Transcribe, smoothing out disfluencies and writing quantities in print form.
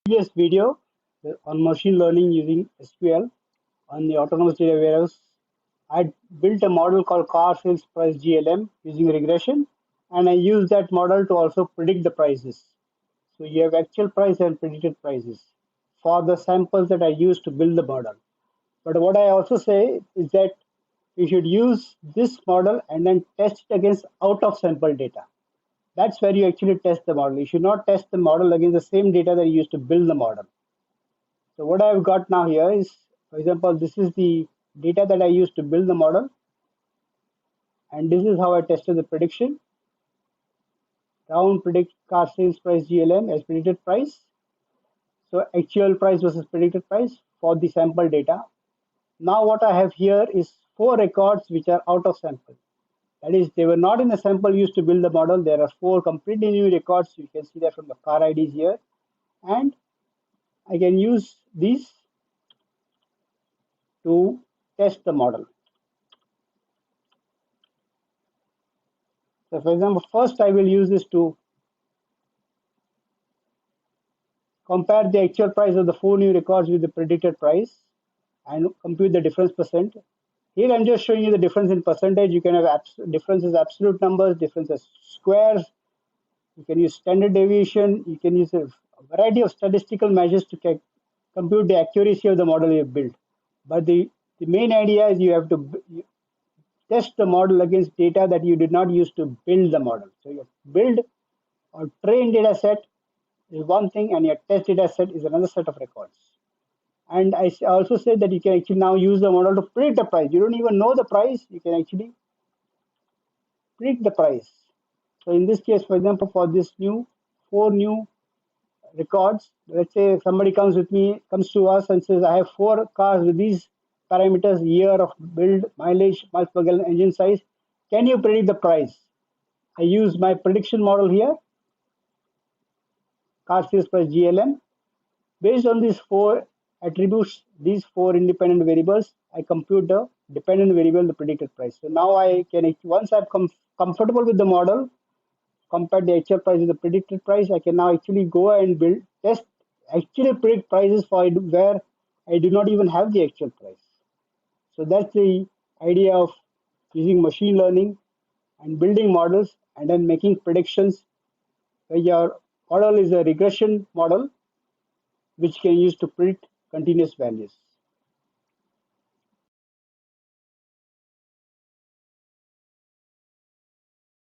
previous video on machine learning using SQL on the autonomous data warehouse, I built a model called car sales price GLM using regression, and I use that model to also predict the prices. So you have actual price and predicted prices for the samples that I use to build the model. But what I also say is that you should use this model and then test it against out of sample data. That's where you actually test the model. You should not test the model against the same data that you used to build the model. So what I've got now here is, for example, this is the data that I used to build the model. And this is how I tested the prediction. Round predict car sales price GLM as predicted price. So actual price versus predicted price for the sample data. Now what I have here is 4 records which are out of sample. That is, they were not in the sample used to build the model. There are 4 completely new records. You can see that from the car IDs here. And I can use these to test the model. So for example, first I will use this to compare the actual price of the 4 new records with the predicted price and compute the difference percent. Here I'm just showing you the difference in percentage. You can have differences absolute numbers, differences squares. You can use standard deviation. You can use a variety of statistical measures to compute the accuracy of the model you've built. But the main idea is you have to test the model against data that you did not use to build the model. So your build or train data set is one thing, and your test data set is another set of records. And I also said that you can actually now use the model to predict the price. You don't even know the price, you can actually predict the price. So in this case, for example, for this 4 new records, let's say somebody comes to us and says, I have 4 cars with these parameters, year of build, mileage, miles per gallon, engine size. Can you predict the price? I use my prediction model here, car sales price GLM. Based on these 4 attributes, these 4 independent variables, I compute the dependent variable, the predicted price. So now I can, once I'm comfortable with the model, compare the actual price with the predicted price, I can now actually go and actually predict prices for where I do not even have the actual price. So that's the idea of using machine learning and building models and then making predictions where your model is a regression model which can use to predict continuous values.